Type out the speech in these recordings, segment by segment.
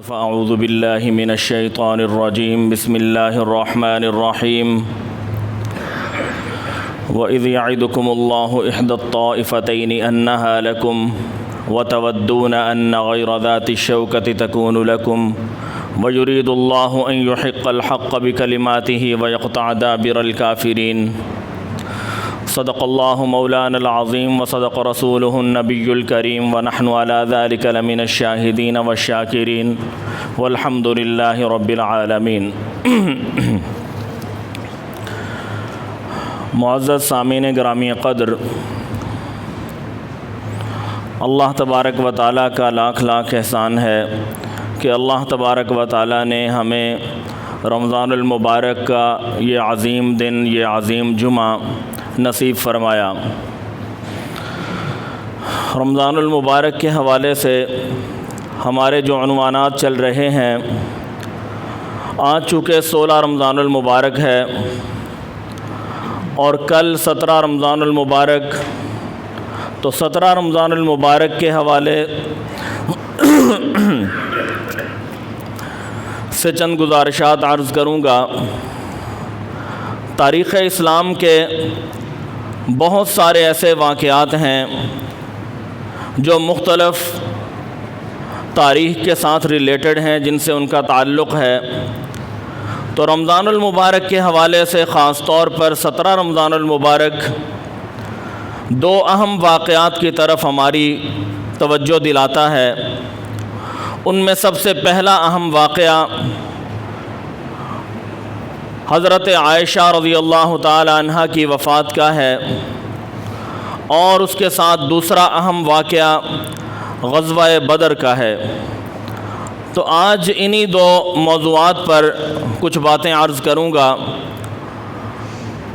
فأعوذ بالله من الشيطان الرجيم بسم الله الرحمن الرحيم وإذ يعدكم الله إحدى الطائفتين أنها لكم وتودون أن غير ذات الشوكة تكون لكم ويريد الله أن يحق الحق بكلماته ويقطع دابر الكافرين صدق الله مولانا العظيم وصدق رسوله النبي الكريم ونحن على ذلك لمن الشاهدين والشاكرين والحمد لله رب العالمين۔ معزز سامعین گرامی قدر، اللہ تبارک و تعالیٰ کا لاکھ لاکھ احسان ہے کہ اللہ تبارک و تعالیٰ نے ہمیں رمضان المبارک کا یہ عظیم دن، یہ عظیم جمعہ نصیب فرمایا۔ رمضان المبارک کے حوالے سے ہمارے جو عنوانات چل رہے ہیں، آج چونکہ 16 رمضان المبارک ہے اور کل 17 رمضان المبارک، تو 17 رمضان المبارک کے حوالے سے چند گزارشات عرض کروں گا۔ تاریخ اسلام کے بہت سارے ایسے واقعات ہیں جو مختلف تاریخ کے ساتھ ریلیٹڈ ہیں، جن سے ان کا تعلق ہے۔ تو رمضان المبارک کے حوالے سے خاص طور پر 17 رمضان المبارک دو اہم واقعات کی طرف ہماری توجہ دلاتا ہے۔ ان میں سب سے پہلا اہم واقعہ حضرت عائشہ رضی اللہ تعالی عنہ کی وفات کا ہے، اور اس کے ساتھ دوسرا اہم واقعہ غزوہ بدر کا ہے۔ تو آج انہی دو موضوعات پر کچھ باتیں عرض کروں گا۔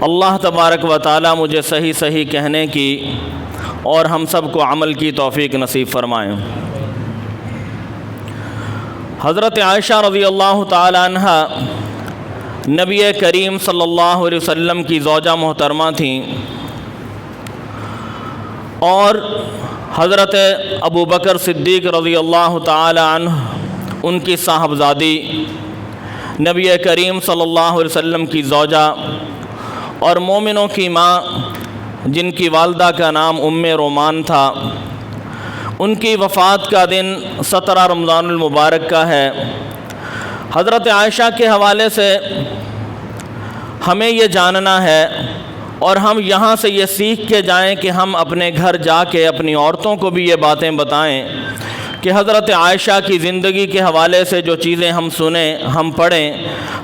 اللہ تبارک و تعالی مجھے صحیح کہنے کی اور ہم سب کو عمل کی توفیق نصیب فرمائیں۔ حضرت عائشہ رضی اللہ تعالی عنہ نبی کریم صلی اللہ علیہ وسلم کی زوجہ محترمہ تھیں، اور حضرت ابو بکر صدیق رضی اللہ تعالی عنہ ان کی صاحبزادی، نبی کریم صلی اللہ علیہ وسلم کی زوجہ اور مومنوں کی ماں، جن کی والدہ کا نام ام رومان تھا، ان کی وفات کا دن 17 رمضان المبارک کا ہے۔ حضرت عائشہ کے حوالے سے ہمیں یہ جاننا ہے، اور ہم یہاں سے یہ سیکھ کے جائیں کہ ہم اپنے گھر جا کے اپنی عورتوں کو بھی یہ باتیں بتائیں کہ حضرت عائشہ کی زندگی کے حوالے سے جو چیزیں ہم سنیں، ہم پڑھیں،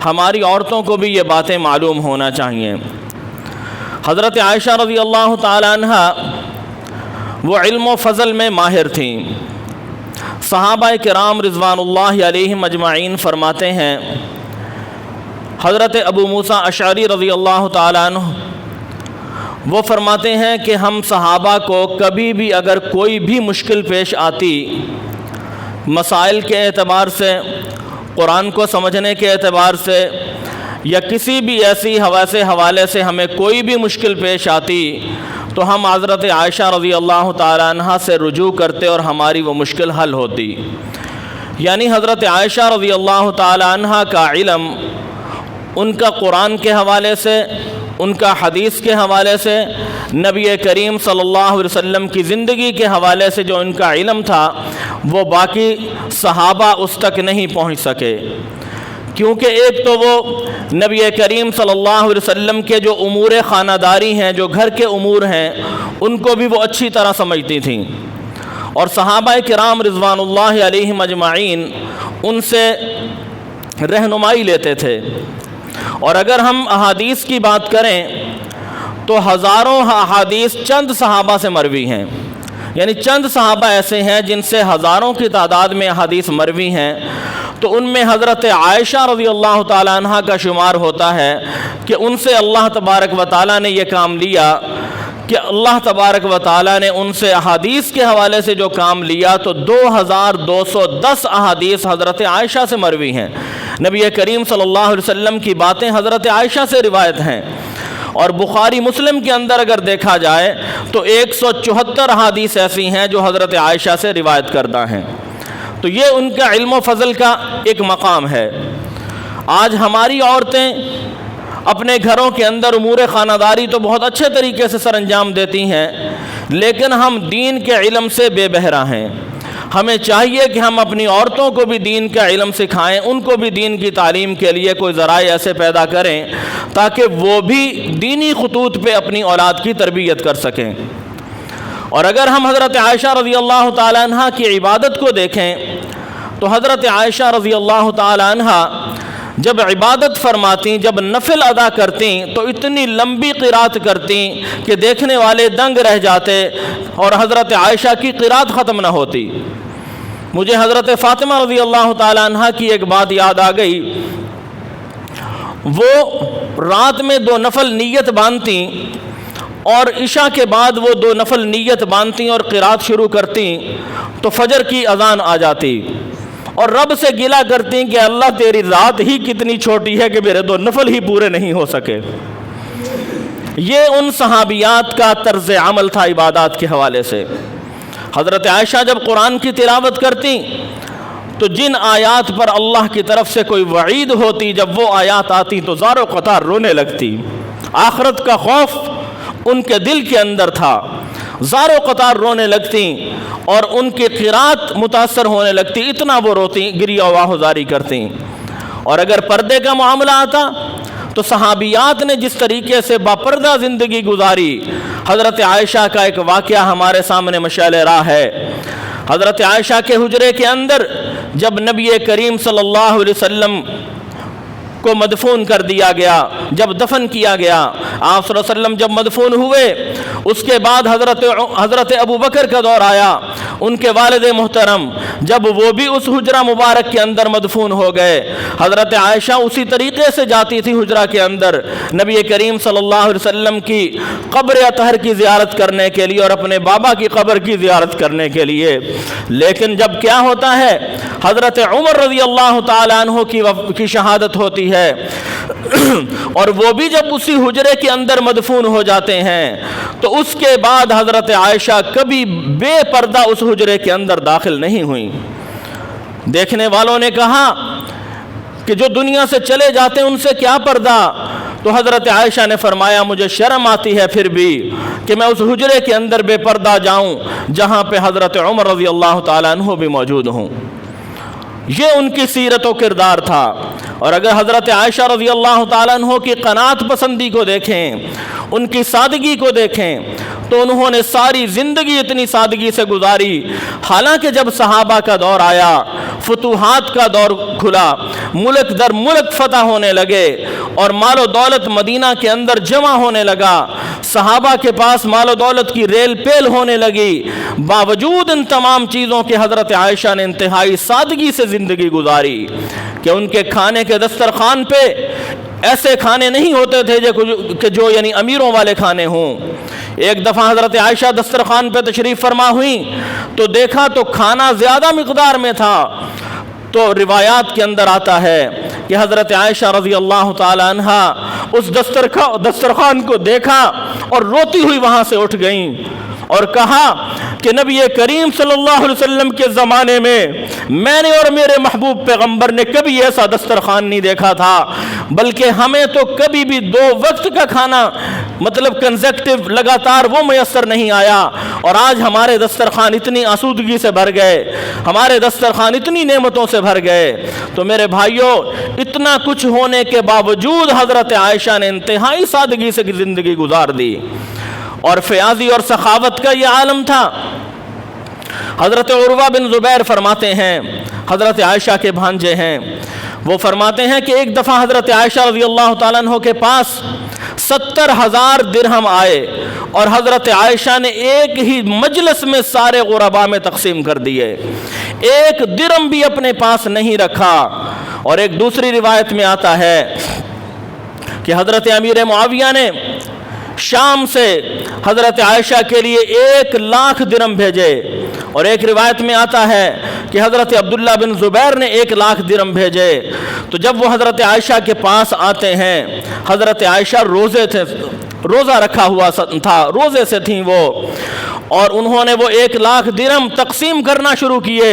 ہماری عورتوں کو بھی یہ باتیں معلوم ہونا چاہیے۔ حضرت عائشہ رضی اللہ تعالی عنہ وہ علم و فضل میں ماہر تھیں۔ صحابہ کرام رضوان اللہ علیہم اجمعین فرماتے ہیں، حضرت ابو موسیٰ اشعری رضی اللہ تعالیٰ عنہ وہ فرماتے ہیں کہ ہم صحابہ کو کبھی بھی اگر کوئی بھی مشکل پیش آتی، مسائل کے اعتبار سے، قرآن کو سمجھنے کے اعتبار سے، یا کسی بھی ایسی حوالے سے ہمیں کوئی بھی مشکل پیش آتی، تو ہم حضرت عائشہ رضی اللہ تعالی عنہ سے رجوع کرتے اور ہماری وہ مشکل حل ہوتی۔ یعنی حضرت عائشہ رضی اللہ تعالی عنہ کا علم، ان کا قرآن کے حوالے سے، ان کا حدیث کے حوالے سے، نبی کریم صلی اللہ علیہ وسلم کی زندگی کے حوالے سے جو ان کا علم تھا، وہ باقی صحابہ اس تک نہیں پہنچ سکے، کیونکہ ایک تو وہ نبی کریم صلی اللہ علیہ وسلم کے جو امور خانہ داری ہیں، جو گھر کے امور ہیں، ان کو بھی وہ اچھی طرح سمجھتی تھیں، اور صحابہ کرام رضوان اللہ علیہم اجمعین ان سے رہنمائی لیتے تھے۔ اور اگر ہم احادیث کی بات کریں تو ہزاروں احادیث چند صحابہ سے مروی ہیں، یعنی چند صحابہ ایسے ہیں جن سے ہزاروں کی تعداد میں احادیث مروی ہیں۔ تو ان میں حضرت عائشہ رضی اللہ تعالی عنہ کا شمار ہوتا ہے کہ ان سے اللہ تبارک و تعالیٰ نے یہ کام لیا کہ اللہ تبارک و تعالیٰ نے ان سے احادیث کے حوالے سے جو کام لیا، تو 2210 احادیث حضرت عائشہ سے مروی ہیں۔ نبی کریم صلی اللہ علیہ وسلم کی باتیں حضرت عائشہ سے روایت ہیں، اور بخاری مسلم کے اندر اگر دیکھا جائے تو 174 احادیث ایسی ہیں جو حضرت عائشہ سے روایت کردہ ہیں۔ تو یہ ان کا علم و فضل کا ایک مقام ہے۔ آج ہماری عورتیں اپنے گھروں کے اندر امور خانہ داری تو بہت اچھے طریقے سے سر انجام دیتی ہیں، لیکن ہم دین کے علم سے بے بہرا ہیں۔ ہمیں چاہیے کہ ہم اپنی عورتوں کو بھی دین کا علم سکھائیں، ان کو بھی دین کی تعلیم کے لیے کوئی ذرائع ایسے پیدا کریں تاکہ وہ بھی دینی خطوط پہ اپنی اولاد کی تربیت کر سکیں۔ اور اگر ہم حضرت عائشہ رضی اللہ تعالی عنہ کی عبادت کو دیکھیں تو حضرت عائشہ رضی اللہ تعالی عنہ جب عبادت فرماتیں، جب نفل ادا کرتیں تو اتنی لمبی قرات کرتیں کہ دیکھنے والے دنگ رہ جاتے اور حضرت عائشہ کی قرات ختم نہ ہوتی۔ مجھے حضرت فاطمہ رضی اللہ تعالی عنہ کی ایک بات یاد آ گئی، وہ رات میں 2 نفل نیت باندھتیں اور عشاء کے بعد وہ 2 نفل نیت باندھتیں اور قرات شروع کرتیں تو فجر کی اذان آ جاتی اور رب سے گلہ کرتی کہ اللہ تیری رات ہی کتنی چھوٹی ہے کہ میرے 2 نفل ہی پورے نہیں ہو سکے۔ یہ ان صحابیات کا طرز عمل تھا عبادات کے حوالے سے۔ حضرت عائشہ جب قرآن کی تلاوت کرتی تو جن آیات پر اللہ کی طرف سے کوئی وعید ہوتی، جب وہ آیات آتی تو زار و قطار رونے لگتی۔ آخرت کا خوف ان کے دل کے اندر تھا، زار و قطار رونے لگتی اور ان کی قرات متاثر ہونے لگتی، اتنا وہ روتی، گریہ و آہوزاری کرتی۔ اور اگر پردے کا معاملہ آتا تو صحابیات نے جس طریقے سے باپردہ زندگی گزاری، حضرت عائشہ کا ایک واقعہ ہمارے سامنے مشعل راہ ہے۔ حضرت عائشہ کے حجرے کے اندر جب نبی کریم صلی اللہ علیہ وسلم کو مدفون کر دیا گیا، جب دفن کیا گیا، آپ صلی اللہ علیہ وسلم جب مدفون ہوئے، اس کے بعد حضرت ابو بکر کا دور آیا، ان کے والد محترم جب وہ بھی اس حجرہ مبارک کے اندر مدفون ہو گئے، حضرت عائشہ اسی طریقے سے جاتی تھی حجرہ کے اندر نبی کریم صلی اللہ علیہ وسلم کی قبر اطہر کی زیارت کرنے کے لیے اور اپنے بابا کی قبر کی زیارت کرنے کے لیے۔ لیکن جب کیا ہوتا ہے، حضرت عمر رضی اللہ تعالی عنہ کی شہادت ہوتی ہے اور وہ بھی جب اسی حجرے کے اندر مدفون ہو جاتے ہیں تو اس کے بعد حضرت عائشہ کبھی بے پردہ اس حجرے کے اندر داخل نہیں ہوئیں۔ دیکھنے والوں نے کہا کہ جو دنیا سے چلے جاتے ہیں ان سے کیا پردہ، تو حضرت عائشہ نے فرمایا مجھے شرم آتی ہے پھر بھی کہ میں اس حجرے کے اندر بے پردہ جاؤں جہاں پہ حضرت عمر رضی اللہ تعالیٰ عنہ بھی موجود ہوں۔ یہ ان کی سیرت و کردار تھا۔ اور اگر حضرت عائشہ رضی اللہ تعالیٰ عنہ کی قناعت پسندی کو دیکھیں، ان کی سادگی کو دیکھیں تو انہوں نے ساری زندگی اتنی سادگی سے گزاری، حالانکہ جب صحابہ کا دور آیا، فتوحات کا دور کھلا، ملک در ملک فتح ہونے لگے اور مال و دولت مدینہ کے اندر جمع ہونے لگا، صحابہ کے پاس مال و دولت کی ریل پیل ہونے لگی، باوجود ان تمام چیزوں کے حضرت عائشہ نے انتہائی سادگی سے زندگی گزاری کہ ان کے کھانے کے دسترخوان پہ ایسے کھانے نہیں ہوتے تھے کہ جو یعنی امیروں والے کھانے ہوں۔ ایک دفعہ حضرت عائشہ دسترخوان پہ تشریف فرما ہوئیں تو دیکھا تو کھانا زیادہ مقدار میں تھا، تو روایات کے اندر آتا ہے کہ حضرت عائشہ رضی اللہ تعالی عنہ اس دسترخوان کو دیکھا اور روتی ہوئی وہاں سے اٹھ گئیں اور کہا کہ نبی کریم صلی اللہ علیہ وسلم کے زمانے میں نے اور میرے محبوب پیغمبر نے کبھی ایسا دسترخوان نہیں دیکھا تھا، بلکہ ہمیں تو کبھی بھی 2 وقت کا کھانا مطلب کنزیکٹیو لگاتار وہ میسر نہیں آیا، اور آج ہمارے دسترخوان اتنی آسودگی سے بھر گئے، ہمارے دسترخوان اتنی نعمتوں سے بھر گئے۔ تو میرے بھائیوں، اتنا کچھ ہونے کے باوجود حضرت عائشہ نے انتہائی سادگی سے زندگی گزار دی، اور فیاضی اور سخاوت کا یہ عالم تھا۔ حضرت عروہ بن زبیر فرماتے ہیں، حضرت عائشہ کے بھانجے ہیں، وہ فرماتے ہیں کہ ایک دفعہ حضرت عائشہ رضی اللہ تعالیٰ عنہ کے پاس 70,000 درہم آئے اور حضرت عائشہ نے ایک ہی مجلس میں سارے غرباء میں تقسیم کر دیے، ایک درہم بھی اپنے پاس نہیں رکھا۔ اور ایک دوسری روایت میں آتا ہے کہ حضرت امیر معاویہ نے شام سے حضرت عائشہ کے لیے 1,00,000 درہم بھیجے، اور ایک روایت میں آتا ہے کہ حضرت عبداللہ بن زبیر نے 1,00,000 درہم بھیجے۔ تو جب وہ حضرت عائشہ کے پاس آتے ہیں، حضرت عائشہ روزہ رکھا ہوا تھا، روزے سے تھیں وہ، اور انہوں نے وہ 1,00,000 درہم تقسیم کرنا شروع کیے،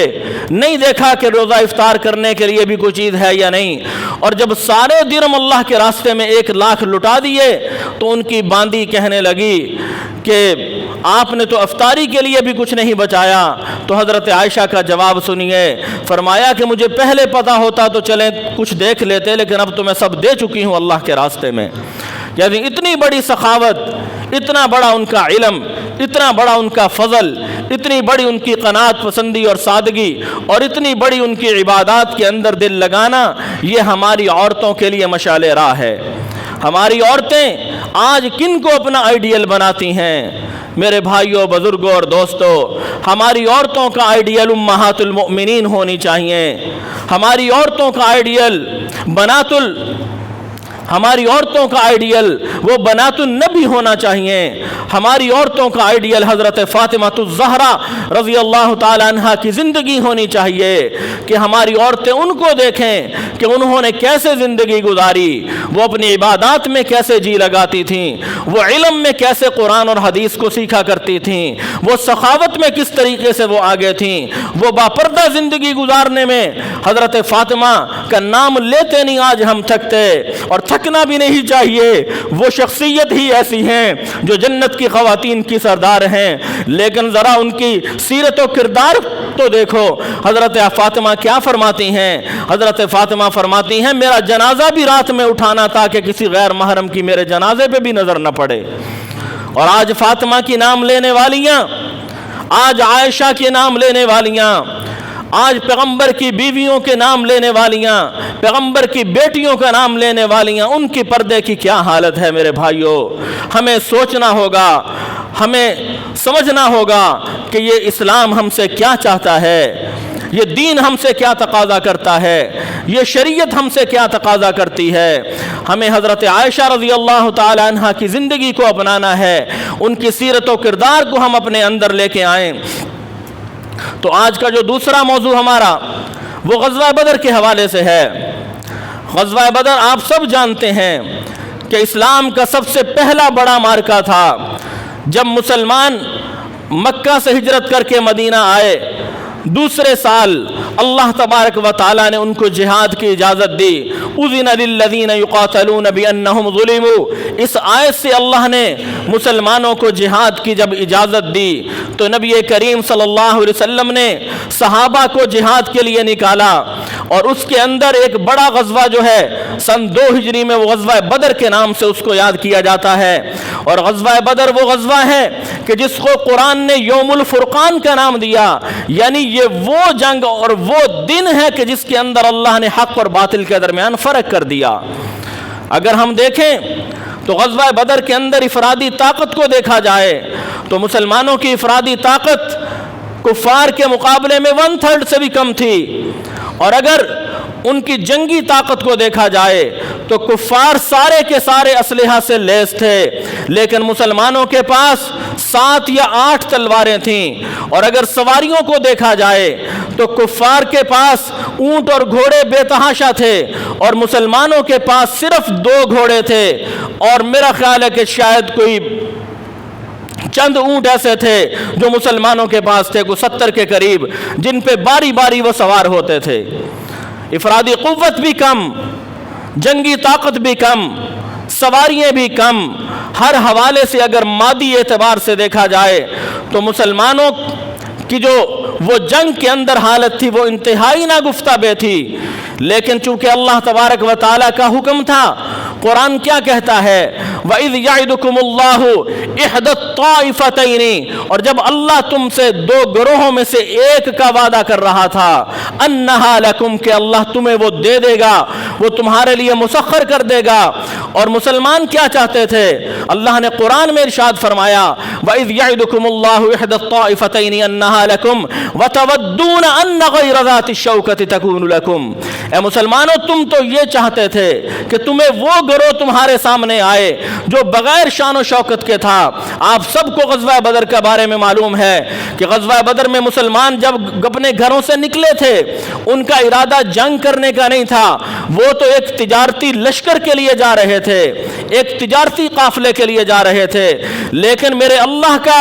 نہیں دیکھا کہ روزہ افطار کرنے کے لیے بھی کوئی چیز ہے یا نہیں، اور جب سارے درہم اللہ کے راستے میں 1,00,000 لٹا دیے تو ان کی باندی کہنے لگی کہ آپ نے تو افطاری کے لیے بھی کچھ نہیں بچایا۔ تو حضرت عائشہ کا جواب سنیے، فرمایا کہ مجھے پہلے پتا ہوتا تو چلیں کچھ دیکھ لیتے، لیکن اب تو میں سب دے چکی ہوں اللہ کے راستے میں۔ یعنی اتنی بڑی سخاوت، اتنا بڑا ان کا علم، اتنا بڑا ان کا فضل، اتنی بڑی ان کی قناعت پسندی اور سادگی، اور اتنی بڑی ان کی عبادات کے اندر دل لگانا، یہ ہماری عورتوں کے لیے مشعل راہ ہے۔ ہماری عورتیں آج کن کو اپنا آئیڈیل بناتی ہیں؟ میرے بھائیوں، بزرگوں اور دوستوں، ہماری عورتوں کا آئیڈیل امہات المؤمنین ہونی چاہیے۔ ہماری عورتوں کا آئیڈیل ہماری عورتوں کا آئیڈیل وہ بنات النبی ہونا چاہیے۔ ہماری عورتوں کا آئیڈیل حضرت فاطمہ الزہرا رضی اللہ تعالی عنہ کی زندگی ہونی چاہیے کہ ہماری عورتیں ان کو دیکھیں کہ انہوں نے کیسے زندگی گزاری، وہ اپنی عبادات میں کیسے جی لگاتی تھیں، وہ علم میں کیسے قرآن اور حدیث کو سیکھا کرتی تھیں، وہ سخاوت میں کس طریقے سے وہ آگے تھیں، وہ باپردہ زندگی گزارنے میں حضرت فاطمہ کا نام لیتے نہیں آج ہم تھکتے، اور تھکنا بھی نہیں چاہیے۔ وہ شخصیت ہی ایسی ہیں جو جنت کی خواتین کی سردار ہیں، لیکن ذرا ان کی سیرت و کردار تو دیکھو۔ حضرت فاطمہ کیا فرماتی ہیں؟ حضرت فاطمہ فرماتی ہیں میرا جنازہ بھی رات میں اٹھانا تھا کہ کسی غیر محرم کی میرے جنازے پہ بھی نظر نہ پڑے۔ اور آج فاطمہ کی نام لینے والیاں، آج عائشہ کے نام لینے والیاں، آج پیغمبر کی بیویوں کے نام لینے والیاں، پیغمبر کی بیٹیوں کا نام لینے والیاں، ان کی پردے کی کیا حالت ہے میرے بھائیوں؟ ہمیں سوچنا ہوگا، ہمیں سمجھنا ہوگا کہ یہ اسلام ہم سے کیا چاہتا ہے، یہ دین ہم سے کیا تقاضا کرتا ہے، یہ شریعت ہم سے کیا تقاضا کرتی ہے۔ ہمیں حضرت عائشہ رضی اللہ تعالی عنہ کی زندگی کو اپنانا ہے، ان کی سیرت و کردار کو ہم اپنے اندر لے کے آئیں۔ تو آج کا جو دوسرا موضوع ہمارا وہ غزوہ بدر کے حوالے سے ہے۔ غزوہ بدر آپ سب جانتے ہیں کہ اسلام کا سب سے پہلا بڑا معرکہ تھا۔ جب مسلمان مکہ سے ہجرت کر کے مدینہ آئے، دوسرے سال اللہ تبارک و تعالیٰ نے ان کو جہاد کی اجازت دی۔ اذن للذین یقاتلون بانہم ظلموا، اس آیت سے اللہ نے مسلمانوں کو جہاد کی جب اجازت دی تو نبی کریم صلی اللہ علیہ وسلم نے صحابہ کو جہاد کے لیے نکالا، اور اس کے اندر ایک بڑا غزوہ جو ہے سن 2 ہجری میں وہ غزوہ بدر کے نام سے اس کو یاد کیا جاتا ہے۔ اور غزوہ بدر وہ غزوہ ہے کہ جس کو قرآن نے یوم الفرقان کا نام دیا، یعنی یہ وہ جنگ اور وہ دن ہے کہ جس کے اندر اللہ نے حق اور باطل کے درمیان فرق کر دیا۔ اگر ہم دیکھیں تو غزوہ بدر کے اندر افرادی طاقت کو دیکھا جائے تو مسلمانوں کی افرادی طاقت کفار کے مقابلے میں 1/3 سے بھی کم تھی، اور اگر ان کی جنگی طاقت کو دیکھا جائے تو کفار سارے کے سارے اسلحہ سے لیس تھے، لیکن مسلمانوں کے پاس 7 یا 8 تلواریں تھیں، اور اگر سواریوں کو دیکھا جائے تو کفار کے پاس اونٹ اور گھوڑے بے تحاشا تھے، اور مسلمانوں کے پاس صرف 2 گھوڑے تھے، اور میرا خیال ہے کہ شاید کوئی چند اونٹ ایسے تھے جو مسلمانوں کے پاس تھے، کوئی 70 کے قریب، جن پہ باری باری وہ سوار ہوتے تھے۔ افرادی قوت بھی کم، جنگی طاقت بھی کم، سواریاں بھی کم، ہر حوالے سے اگر مادی اعتبار سے دیکھا جائے تو مسلمانوں کی جو وہ جنگ کے اندر حالت تھی وہ انتہائی ناگفتہ بے تھی، لیکن چونکہ اللہ تبارک و تعالیٰ کا حکم تھا، قرآن کیا کہتا ہے وَإِذْ يَعِدُكُمُ اللَّهُ إِحْدَى الطَّائِفَتَيْنِ، اور جب اللہ تم سے 2 گروہوں میں سے ایک کا وعدہ کر رہا تھا، أَنَّهَا لَكُمْ، کہ اللہ تمہیں وہ دے دے گا، وہ تمہارے لیے مسخر کر دے گا۔ اور مسلمان کیا چاہتے تھے؟ اللہ نے قرآن میں ارشاد فرمایا وَإِذْ يَعِدُكُمُ اللَّهُ إِحْدَى الطَّائِفَتَيْنِ أَنَّهَا لَكُمْ وَتَوَدُّونَ أَنَّ غَيْرَ ذَاتِ الشَّوْكَةِ تَكُونُ لَكُمْ، اے مسلمانوں تم تو یہ چاہتے تھے کہ تمہیں وہ گروہ تمہارے سامنے آئے جو بغیر شان و شوکت کے تھا۔ آپ سب کو غزوہ بدر کے بارے میں معلوم ہے کہ غزوہ بدر میں مسلمان جب اپنے گھروں سے نکلے تھے ان کا ارادہ جنگ کرنے کا نہیں تھا، وہ تو ایک تجارتی لشکر کے لیے جا رہے تھے، ایک تجارتی قافلے کے لیے جا رہے تھے، لیکن میرے اللہ کا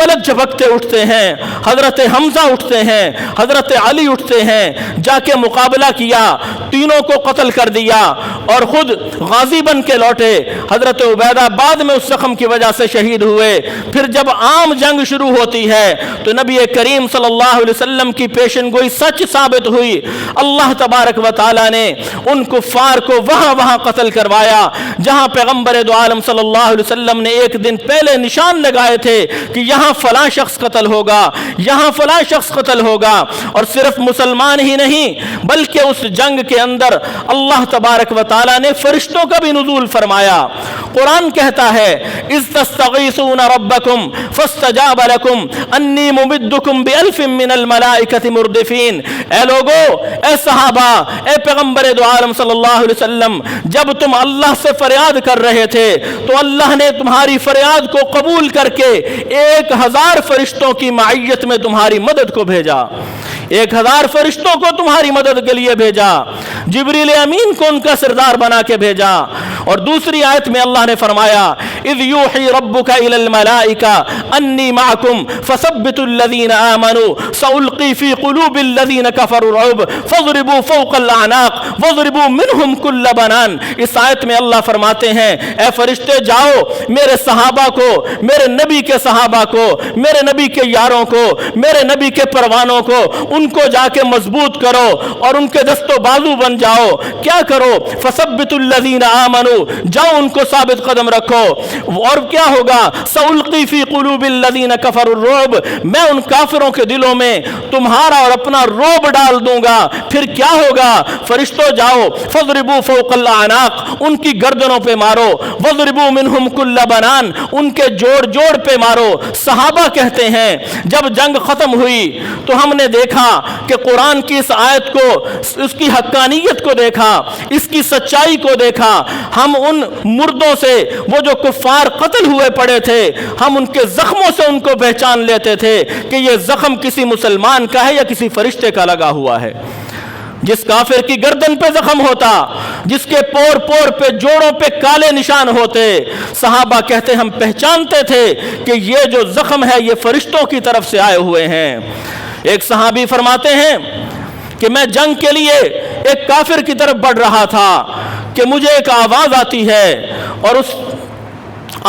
پلک جھپکتے اٹھتے ہیں، حضرت حمزہ اٹھتے ہیں، حضرت علی اٹھتے ہیں، جا کے مقابلہ کیا، تینوں کو قتل کر دیا اور خود غازی بن کے لوٹے۔ حضرت عبیدہ بعد میں اس زخم کی وجہ سے شہید ہوئے۔ پھر جب عام جنگ شروع ہوتی ہے تو نبی کریم صلی اللہ علیہ وسلم کی پیشن گوئی سچ ثابت ہوئی۔ اللہ تبارک و تعالی نے ان کفار کو وہاں قتل کروایا جہاں پیغمبر دو عالم صلی اللہ علیہ وسلم نے ایک دن پہلے نشان لگائے تھے کہ یہاں فلاں شخص قتل ہوگا، یہاں فلاں شخص قتل ہوگا۔ اور صرف مسلمان ہی نہیں بلکہ اس جنگ کے اندر اللہ تبارک و تعالی نے فرشتوں کا بھی نزول فرمایا۔ قرآن کہتا ہے اذ تستغیثون ربکم فاستجاب لکم انی ممدکم بألف من الملائکۃ مردفین۔ اے لوگو، اے صحابہ، اے پیغمبر دو عالم صلی اللہ علیہ وسلم، جب تم اللہ سے فریاد کر رہے تھے تو اللہ نے تمہاری فریاد کو قبول کر کے 1000 فرشتوں کی معیت میں تمہاری مدد کو بھیجا، 1000 فرشتوں کو تمہاری مدد کے لیے بھیجا، جبریل امین کو ان کا سردار بنا کے بھیجا۔ اور دوسری آیت میں اللہ نے فرمایا اذ یوحی ربک الی الملائکہ انی معکم فثبتوا الذین آمنوا سألقی فی قلوب الذین کفروا الرعب فاضربوا فوق الاعناق واضربوا منہم کل بنان۔ اس آیت میں اللہ فرماتے ہیں اے فرشتے جاؤ میرے صحابہ کو، میرے نبی کے صحابہ کو، میرے نبی کے یاروں کو، میرے نبی کے پروانوں کو، ان کو جا کے مضبوط کرو اور ان کے دست و بازو بن جاؤ۔ کیا کرو؟ فثبتوا الذین آمنوا، جاؤ ان کو ثابت قدم رکھو۔ اور کیا ہوگا؟ سألقی فی قلوب الذین کفروا الرعب، میں ان کافروں کے دلوں میں تمہارا اور اپنا رعب ڈال دوں گا۔ پھر کیا ہوگا؟ فرشتوں جاؤ فاضربوا فوق الاعناق، ان کی گردنوں پہ مارو، واضربوا منہم کل بنان، ان کے جوڑ جوڑ پہ مارو۔ صحابہ کہتے ہیں جب جنگ ختم ہوئی تو ہم نے دیکھا کہ قرآن کی اس آیت کو، اس کی حقانیت کو دیکھا، اس کی سچائی کو دیکھا۔ ہم ان مردوں سے، وہ جو کفار قتل ہوئے پڑے تھے، ہم ان کے زخموں سے ان کو پہچان لیتے تھے کہ یہ زخم کسی مسلمان کا ہے یا کسی فرشتے کا لگا ہوا ہے۔ جس کافر کی گردن پہ زخم ہوتا، جس کے پور پور پہ، جوڑوں پہ کالے نشان ہوتے، صحابہ کہتے ہم پہچانتے تھے کہ یہ جو زخم ہے یہ فرشتوں کی طرف سے آئے ہوئے ہیں۔ ایک صحابی فرماتے ہیں کہ میں جنگ کے لیے ایک کافر کی طرف بڑھ رہا تھا کہ مجھے ایک آواز آتی ہے اور اس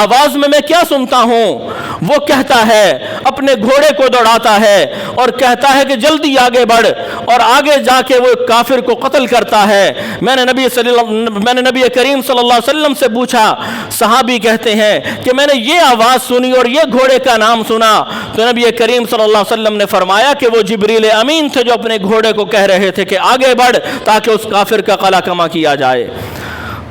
آواز میں کیا سنتا ہوں؟ وہ کہتا ہے، اپنے گھوڑے کو دوڑاتا ہے اور کہتا ہے کہ جلدی آگے بڑھ، اور آگے جا کے وہ کافر کو قتل کرتا ہے۔ میں نے نبی کریم صلی اللہ علیہ وسلم سے پوچھا، صحابی کہتے ہیں کہ میں نے یہ آواز سنی اور یہ گھوڑے کا نام سنا تو نبی کریم صلی اللہ علیہ وسلم نے فرمایا کہ وہ جبریل امین تھے جو اپنے گھوڑے کو کہہ رہے تھے کہ آگے بڑھ تاکہ اس کافر کا قلع کما کیا جائے۔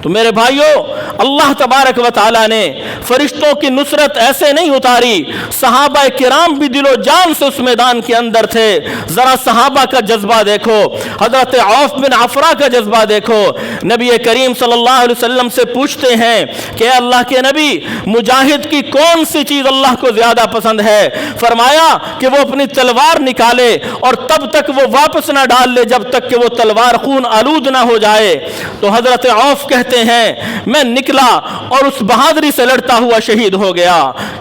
تو میرے بھائیوں، اللہ تبارک و تعالیٰ نے فرشتوں کی نصرت ایسے نہیں اتاری، صحابہ کرام بھی دل و جان سے اس میدان کے اندر تھے۔ ذرا صحابہ کا جذبہ دیکھو، حضرت عوف بن عفرہ کا جذبہ دیکھو۔ نبی کریم صلی اللہ علیہ وسلم سے پوچھتے ہیں کہ اے اللہ کے نبی، مجاہد کی کون سی چیز اللہ کو زیادہ پسند ہے؟ فرمایا کہ وہ اپنی تلوار نکالے اور تب تک وہ واپس نہ ڈال لے جب تک کہ وہ تلوار خون آلود نہ ہو جائے۔ تو حضرت عوف کہتے ہیں میں نکلا اور اس بہادری سے لڑتا ہوا شہید ہو گیا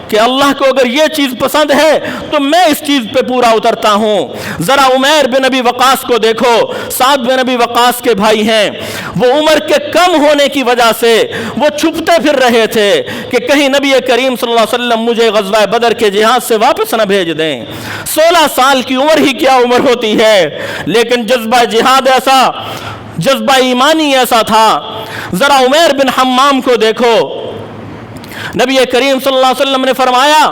کہ اللہ کو اگر یہ چیز پسند ہے تو میں اس چیز پہ پورا اترتا ہوں۔ ذرا عمیر بن ابی وقاص کو دیکھو، سعد بن ابی وقاص کے بھائی ہیں، وہ عمر کے کم ہونے کی وجہ سے وہ چھپتے پھر رہے تھے کہ کہیں نبی کریم صلی اللہ علیہ وسلم مجھے غزوہ بدر کے جہاد سے واپس نہ بھیج دیں۔ 16 سال کی عمر ہی کیا عمر ہوتی ہے، لیکن جذبہ جہاد ایسا، جذبہ ایمانی ایسا تھا۔ ذرا عمیر بن حمام کو دیکھو، نبی کریم صلی اللہ علیہ وسلم نے فرمایا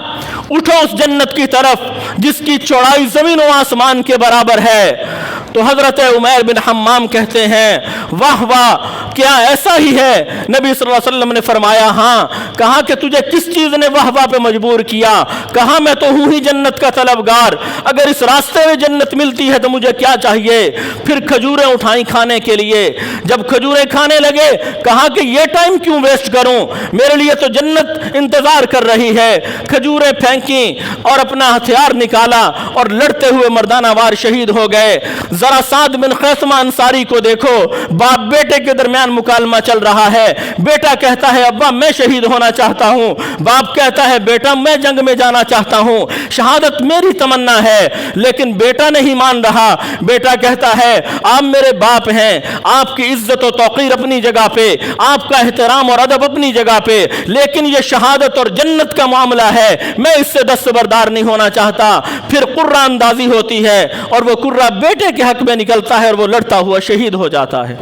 اٹھو اس جنت کی طرف جس کی چوڑائی زمین و آسمان کے برابر ہے۔ تو حضرت عمیر بن حمام کہتے ہیں واہ واہ، کیا ایسا ہی ہے؟ نبی صلی اللہ علیہ وسلم نے فرمایا ہاں۔ کہا کہ تجھے کس چیز نے واہ واہ پہ مجبور کیا؟ کہا میں تو ہوں ہی جنت کا طلبگار، اگر اس راستے میں جنت ملتی ہے تو مجھے کیا چاہیے؟ پھر کھجوریں اٹھائیں کھانے کے لیے، جب کھجوریں کھانے لگے کہا کہ یہ ٹائم کیوں ویسٹ کروں، میرے لیے تو جنت انتظار کر رہی ہے۔ کھجوریں پھینکیں اور اپنا ہتھیار نکالا اور لڑتے ہوئے مردانہ وار شہید ہو گئے۔ ذرا سعد بن خیثمہ انصاری کو دیکھو، باپ بیٹے کے درمیان درمیان مکالمہ چل رہا ہے. بیٹا کہتا ہے ابا میں شہید ہونا چاہتا ہوں. باپ کہتا ہے بیٹا میں جنگ میں جانا چاہتا ہوں, شہادت میری تمنا ہے. لیکن بیٹا نہیں مان رہا. بیٹا کہتا ہے آپ میرے باپ ہیں, آپ کی عزت و توقیر اپنی جگہ پہ, آپ کا احترام اور ادب اپنی جگہ پہ, لیکن یہ شہادت اور جنت کا معاملہ ہے, میں اس سے دستبردار نہیں ہونا چاہتا. پھر قرہ اندازی ہوتی ہے اور وہ قرہ بیٹے کے حق میں نکلتا ہے اور وہ لڑتا ہوا شہید ہو جاتا ہے.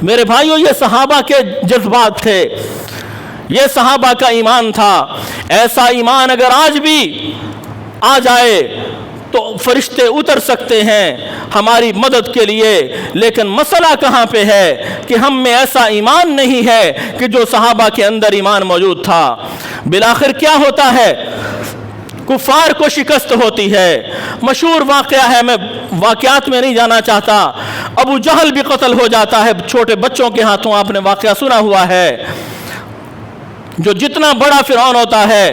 میرے بھائیوں, یہ صحابہ کے جذبات تھے, یہ صحابہ کا ایمان تھا. ایسا ایمان اگر آج بھی آ جائے تو فرشتے اتر سکتے ہیں ہماری مدد کے لیے. لیکن مسئلہ کہاں پہ ہے کہ ہم میں ایسا ایمان نہیں ہے کہ جو صحابہ کے اندر ایمان موجود تھا. بالآخر کیا ہوتا ہے؟ کفار کو شکست ہوتی ہے. مشہور واقعہ ہے, میں واقعات میں نہیں جانا چاہتا. ابو جہل بھی قتل ہو جاتا ہے چھوٹے بچوں کے ہاتھوں. آپ نے واقعہ سنا ہوا ہے. جو جتنا بڑا فرعون ہوتا ہے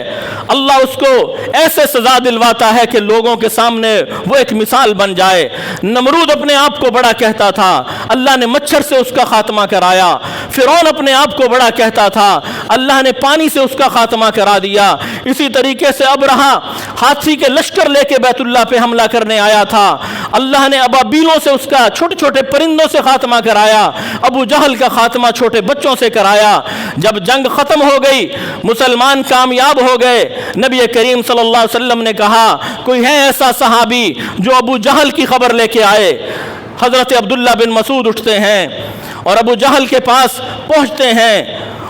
اللہ اس کو ایسے سزا دلواتا ہے کہ لوگوں کے سامنے وہ ایک مثال بن جائے. نمرود اپنے آپ کو بڑا کہتا تھا, اللہ نے مچھر سے اس کا خاتمہ کرایا. فرعون اپنے آپ کو بڑا کہتا تھا, اللہ نے پانی سے اس کا خاتمہ کرا دیا. اسی طریقے سے ابرہا ہاتھی کے لشکر لے کے بیت اللہ پہ حملہ کرنے آیا تھا, اللہ نے ابابیلوں سے اس کا چھوٹے چھوٹے پرندوں سے خاتمہ کرایا. ابو جہل کا خاتمہ چھوٹے بچوں سے کرایا. جب جنگ ختم ہو گئی, مسلمان کامیاب ہو گئے, نبی کریم صلی اللہ علیہ وسلم نے کہا کوئی ہے ایسا صحابی جو ابو جہل کی خبر لے کے آئے؟ حضرت عبداللہ بن مسعود اٹھتے ہیں اور ابو جہل کے پاس پہنچتے ہیں.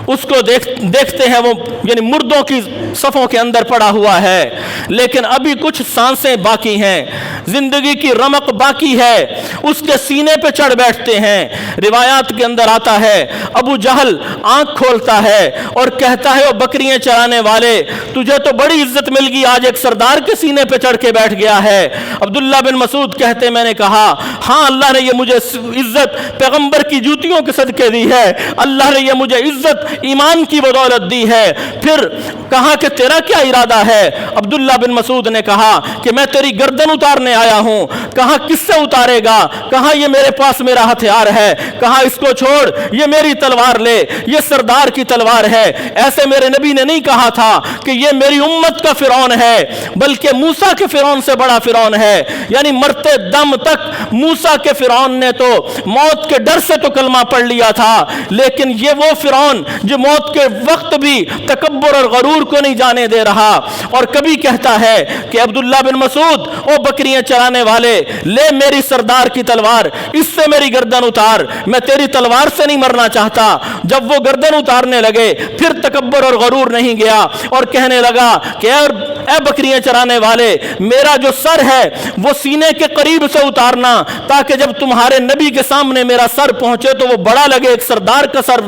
اس کو دیکھتے ہیں, وہ یعنی مردوں کی صفوں کے اندر پڑا ہوا ہے, لیکن ابھی کچھ سانسیں باقی ہیں, زندگی کی رمق باقی ہے. اس کے سینے پہ چڑھ بیٹھتے ہیں. روایات کے اندر آتا ہے ابو جہل آنکھ کھولتا ہے اور کہتا ہے او بکریاں چرانے والے, تجھے تو بڑی عزت مل گئی, آج ایک سردار کے سینے پہ چڑھ کے بیٹھ گیا ہے. عبداللہ بن مسعود کہتے میں نے کہا ہاں اللہ نے یہ مجھے عزت پیغمبر کی جوتیوں کے صدقے دی ہے, اللہ نے یہ مجھے عزت ایمان کی بدولت دی ہے. پھر کہا کہ تیرا کیا ارادہ ہے؟ عبداللہ بن مسعود نے کہا کہ میں تیری گردن اتارنے آیا ہوں. کہا کس سے اتارے گا؟ کہا یہ میرے پاس میرا ہتھیار ہے. کہا اس کو چھوڑ, یہ میری تلوار لے, یہ سردار کی تلوار ہے. ایسے میرے نبی نے نہیں کہا تھا کہ یہ میری امت کا فرعون ہے, بلکہ موسیٰ کے فرعون سے بڑا فرعون ہے. یعنی مرتے دم تک موسیٰ کے فرعون نے تو موت کے ڈر سے تو کلمہ پڑھ لیا تھا, لیکن یہ وہ فرعون جو موت کے وقت بھی تکبر اور غرور کو نہیں جانے دے رہا. اور کبھی کہتا ہے کہ عبداللہ بن مسعود او بکریاں چرانے والے, لے میری سردار کی تلوار, اس سے میری گردن اتار, میں تیری تلوار سے نہیں مرنا چاہتا. جب وہ گردن اتارنے لگے پھر تکبر اور غرور نہیں گیا اور کہنے لگا کہ اے بکریاں چرانے والے, میرا جو سر ہے وہ سینے کے قریب سے اتارنا, تاکہ جب تمہارے نبی کے سامنے میرا سر پہنچے تو وہ بڑا لگے, ایک سردار کا سر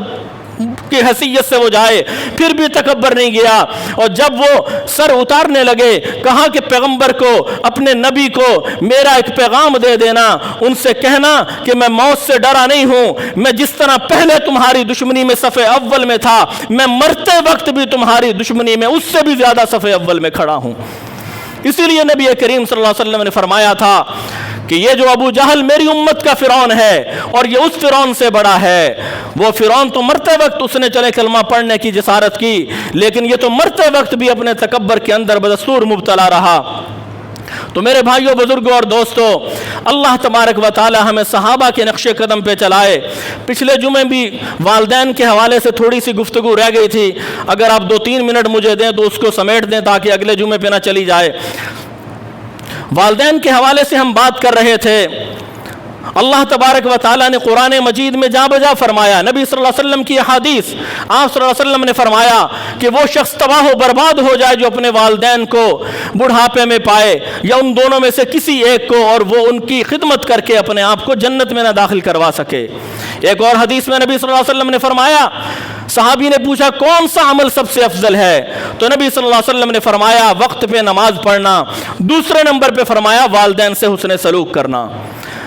کی حیثیت سے وہ جائے. پھر بھی تکبر نہیں گیا. اور جب وہ سر اتارنے لگے کہا کہ پیغمبر کو, اپنے نبی کو میرا ایک پیغام دے دینا, ان سے کہنا کہ میں موت سے ڈرا نہیں ہوں, میں جس طرح پہلے تمہاری دشمنی میں صف اول میں تھا, میں مرتے وقت بھی تمہاری دشمنی میں اس سے بھی زیادہ صف اول میں کھڑا ہوں. اسی لیے نبی کریم صلی اللہ علیہ وسلم نے فرمایا تھا کہ یہ جو ابو جہل میری امت کا فرعون ہے اور یہ اس فرعون سے بڑا ہے. وہ فرعون تو مرتے وقت اس نے چلے کلمہ پڑھنے کی جسارت کی, لیکن یہ تو مرتے وقت بھی اپنے تکبر کے اندر بدستور مبتلا رہا. تو میرے بھائیوں, بزرگوں اور دوستوں, اللہ تبارک و تعالی ہمیں صحابہ کے نقش قدم پہ چلائے. پچھلے جمعے بھی والدین کے حوالے سے تھوڑی سی گفتگو رہ گئی تھی, اگر آپ 2-3 منٹ مجھے دیں تو اس کو سمیٹ دیں تاکہ اگلے جمعے پہ نہ چلی جائے. والدین کے حوالے سے ہم بات کر رہے تھے. اللہ تبارک و تعالیٰ نے قرآن مجید میں جا بجا فرمایا, نبی صلی اللہ علیہ وسلم کی حدیث, آپ صلی اللہ علیہ وسلم نے فرمایا کہ وہ شخص تباہ و برباد ہو جائے جو اپنے والدین کو بڑھاپے میں پائے یا ان دونوں میں سے کسی ایک کو, اور وہ ان کی خدمت کر کے اپنے آپ کو جنت میں نہ داخل کروا سکے. ایک اور حدیث میں نبی صلی اللہ علیہ وسلم نے فرمایا, صحابی نے پوچھا کون سا عمل سب سے افضل ہے, تو نبی صلی اللہ علیہ وسلم نے فرمایا وقت پہ نماز پڑھنا, دوسرے نمبر پہ فرمایا والدین سے حسن سلوک کرنا.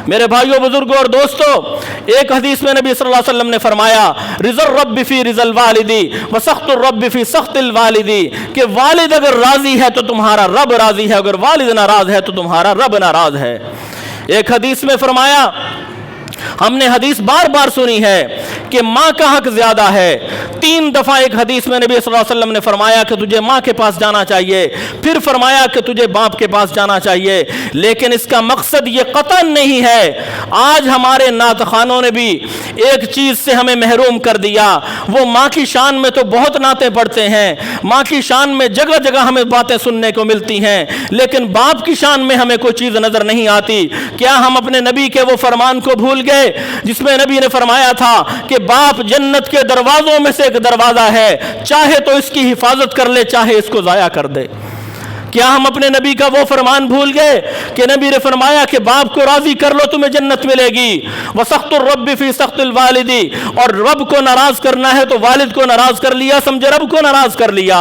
میرے بھائیوں, بزرگوں اور دوستوں, ایک حدیث میں نبی صلی اللہ علیہ وسلم نے فرمایا رضا الرب فی رضا الوالدی وسخط الرب فی سخط الوالدی, کہ والد اگر راضی ہے تو تمہارا رب راضی ہے, اگر والد ناراض ہے تو تمہارا رب ناراض ہے. ایک حدیث میں فرمایا ہم نے حدیث بار بار سنی ہے کہ ماں کا حق زیادہ ہے. 3 دفعہ ایک حدیث میں نبی صلی اللہ علیہ وسلم نے فرمایا کہ تجھے ماں کے پاس جانا چاہیے, پھر فرمایا کہ تجھے باپ کے پاس جانا چاہیے. لیکن اس کا مقصد یہ قطعاً نہیں ہے. آج ہمارے نعت خوانوں نے بھی ایک چیز سے ہمیں محروم کر دیا. وہ ماں کی شان میں تو بہت نعتیں پڑھتے ہیں, ماں کی شان میں جگہ جگہ ہمیں باتیں سننے کو ملتی ہیں, لیکن باپ کی شان میں ہمیں کوئی چیز نظر نہیں آتی. کیا ہم اپنے نبی کے وہ فرمان کو بھول گئے جس میں نبی نے فرمایا تھا کہ باپ جنت کے دروازوں میں سے ایک دروازہ ہے, چاہے تو اس کی حفاظت کر لے, چاہے اس کو ضائع کر دے. کیا ہم اپنے نبی کا وہ فرمان بھول گئے کہ نبی نے فرمایا کہ باپ کو راضی کر لو تمہیں جنت ملے گی. وَسَخْطُ الرَّبِّ فِي سَخْطِ الْوَالِدِ, اور رب کو ناراض کرنا ہے تو والد کو ناراض کر لیا, سمجھے رب کو ناراض کر لیا.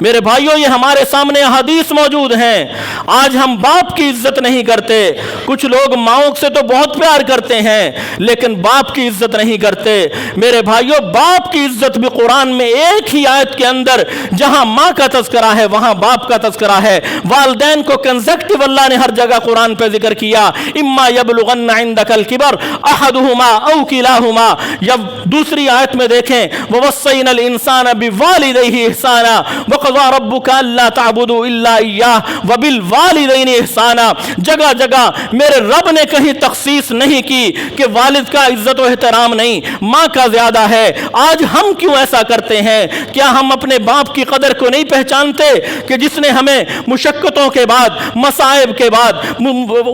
میرے بھائیوں, یہ ہمارے سامنے احادیث موجود ہیں. آج ہم باپ کی عزت نہیں کرتے. کچھ لوگ ماؤں سے تو بہت پیار کرتے ہیں لیکن باپ کی عزت نہیں کرتے. میرے بھائیوں, باپ کی عزت بھی قرآن میں ایک ہی آیت کے اندر جہاں ماں کا تذکرہ ہے وہاں باپ کا تذکرہ ہے. والدین کو کنزیکٹیو اللہ نے ہر جگہ قرآن پہ ذکر کیا. اما یبلغن عندک الکبر احدہما او کلاہما. جب دوسری آیت میں دیکھیں ووصینا الانسان بوالدیہ احسانا وقضى ربك الا تعبدوا الا اياه وبالوالدين احسانا. جگہ جگہ میرے رب نے کہیں تخصیص نہیں کی کہ والد کا عزت و احترام نہیں, ماں کا زیادہ ہے. آج ہم کیوں ایسا کرتے ہیں؟ کیا ہم اپنے باپ کی قدر کو نہیں پہچانتے کہ جس نے ہمیں مشقتوں کے بعد, مصائب کے بعد,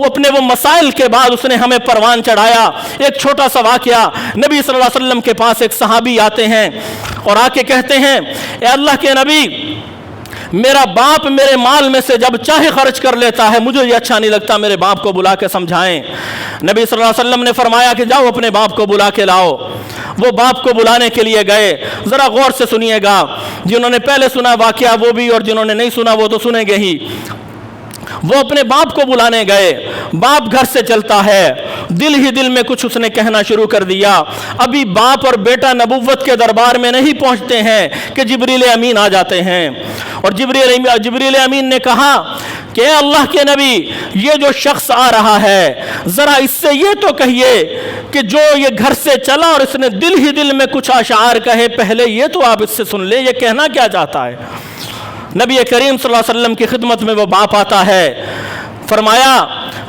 اپنے وہ مسائل کے بعد اس نے ہمیں پروان چڑھایا. ایک چھوٹا سا واقعہ, نبی صلی اللہ علیہ وسلم کے پاس ایک صحابی آتے ہیں اور آ کے کہتے ہیں اے اللہ کے نبی, میرا باپ میرے مال میں سے جب چاہے خرچ کر لیتا ہے, مجھے یہ اچھا نہیں لگتا, میرے باپ کو بلا کے سمجھائیں. نبی صلی اللہ علیہ وسلم نے فرمایا کہ جاؤ اپنے باپ کو بلا کے لاؤ. وہ باپ کو بلانے کے لیے گئے. ذرا غور سے سنیے گا, جنہوں نے پہلے سنا واقعہ وہ بھی, اور جنہوں نے نہیں سنا وہ تو سنیں گے ہی. وہ اپنے باپ کو بلانے گئے. باپ گھر سے چلتا ہے, دل ہی دل میں کچھ اس نے کہنا شروع کر دیا. ابھی باپ اور بیٹا نبوت کے دربار میں نہیں پہنچتے ہیں کہ جبریل امین آ جاتے ہیں. اور جبریل امین نے کہا کہ اے اللہ کے نبی, یہ جو شخص آ رہا ہے ذرا اس سے یہ تو کہیے کہ جو یہ گھر سے چلا اور اس نے دل ہی دل میں کچھ اشعار کہے, پہلے یہ تو آپ اس سے سن لیں, یہ کہنا کیا چاہتا ہے. نبی کریم صلی اللہ علیہ وسلم کی خدمت میں وہ باپ آتا ہے. فرمایا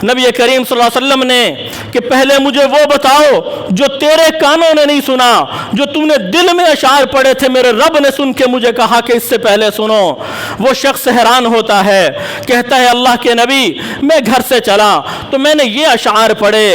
نبی کریم صلی اللہ علیہ وسلم نے کہ پہلے مجھے وہ بتاؤ جو تیرے کانوں نے نہیں سنا, جو تم نے دل میں اشعار پڑھے تھے, میرے رب نے سن کے مجھے کہا کہ اس سے پہلے سنو. وہ شخص حیران ہوتا ہے, کہتا ہے اللہ کے نبی, میں گھر سے چلا تو میں نے یہ اشعار پڑھے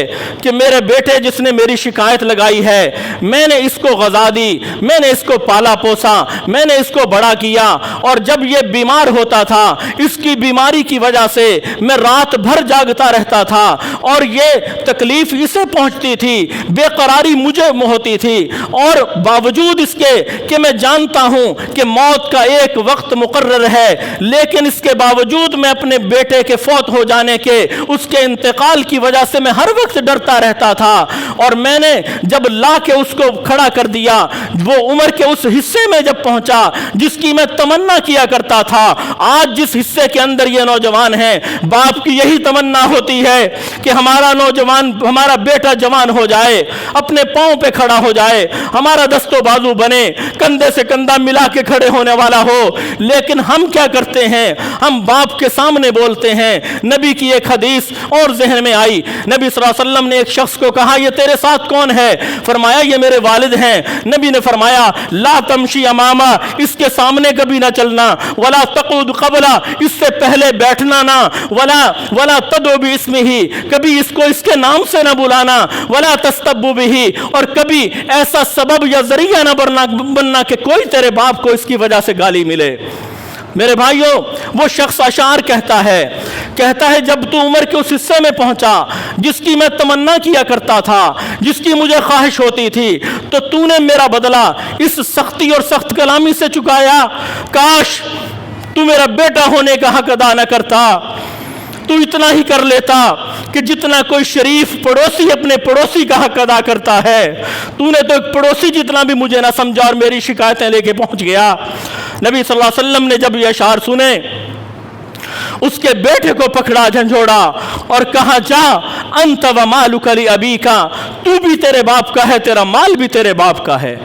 کہ میرے بیٹے جس نے میری شکایت لگائی ہے, میں نے اس کو غذا دی, میں نے اس کو پالا پوسا, میں نے اس کو بڑا کیا, اور جب یہ بیمار ہوتا تھا اس کی بیماری کی وجہ سے میں رات بھر جاگتا رہتا تھا, اور یہ تکلیف اسے پہنچتی تھی, بے قراری مجھے ہوتی تھی, اور باوجود اس کے کہ میں جانتا ہوں کہ موت کا ایک وقت مقرر ہے, لیکن اس کے باوجود میں اپنے بیٹے کے فوت ہو جانے کے, اس کے انتقال کی وجہ سے میں ہر وقت ڈرتا رہتا تھا. اور میں نے جب لا کے اس کو کھڑا کر دیا, وہ عمر کے اس حصے میں جب پہنچا جس کی میں تمنا کیا کرتا تھا, آج جس حصے کے اندر یہ نوجوان ہیں, باپ کی یہی تمنا ہوتی ہے کہ ہمارا نوجوان, ہمارا بیٹا جوان ہو جائے, اپنے پاؤں پہ کھڑا ہو جائے, ہمارا دست و بازو بنے, کندھے سے کندھا ملا کے کھڑے ہونے والا ہو. لیکن ہم کیا کرتے ہیں, ہم باپ کے سامنے بولتے ہیں. نبی کی ایک حدیث اور ذہن میں آئی. نبی صلی اللہ علیہ وسلم نے ایک شخص کو کہا یہ تیرے ساتھ کون ہے؟ فرمایا یہ میرے والد ہیں. نبی نے فرمایا لا تمشی اماما, اس کے سامنے کبھی نہ چلنا, ولا تقعد قبلا, اس سے پہلے بیٹھنا نہ, ولا تدعو باسمہ, کبھی اس کو اس کے نام سے نہ بلانا, ولا تستب بہ, اور کبھی ایسا سبب یا ذریعہ نہ بننا کہ کوئی تیرے باپ کو اس کی وجہ سے گالی ملے. میرے بھائیوں, وہ شخص اشعار کہتا ہے جب تو عمر کے اس حصے میں پہنچا جس کی میں تمنا کیا کرتا تھا, جس کی مجھے خواہش ہوتی تھی, تو نے میرا بدلہ اس سختی اور سخت کلامی سے چکایا. کاش تو میرا بیٹا ہونے کا حق ادا نہ کرتا, تو اتنا ہی کر لیتا کہ جتنا کوئی شریف پڑوسی اپنے پڑوسی کا حق ادا کرتا ہے. تو نے تو ایک پڑوسی جتنا بھی مجھے نہ سمجھا اور میری شکایتیں لے کے پہنچ گیا. نبی صلی اللہ علیہ وسلم نے جب یہ اشعار سنے, اس کے بیٹے کو پکڑا جھنجھوڑا اور کہا جا انت و مالک لابیک، تو بھی تیرے باپ کا ہے، تیرا مال بھی تیرے باپ کا ہے۔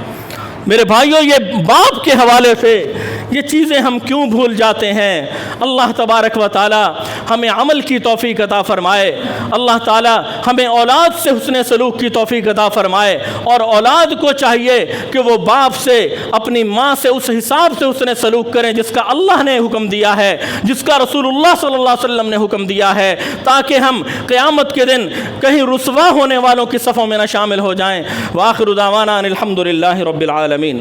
میرے بھائیوں، یہ باپ کے حوالے سے یہ چیزیں ہم کیوں بھول جاتے ہیں؟ اللہ تبارک و تعالی ہمیں عمل کی توفیق عطا فرمائے، اللہ تعالی ہمیں اولاد سے حسن سلوک کی توفیق عطا فرمائے، اور اولاد کو چاہیے کہ وہ باپ سے، اپنی ماں سے اس حساب سے حسن سلوک کریں جس کا اللہ نے حکم دیا ہے، جس کا رسول اللہ صلی اللہ علیہ وسلم نے حکم دیا ہے، تاکہ ہم قیامت کے دن کہیں رسوا ہونے والوں کی صفوں میں نہ شامل ہو جائیں۔ وآخر دعوانا ان الحمد للہ رب العالمین۔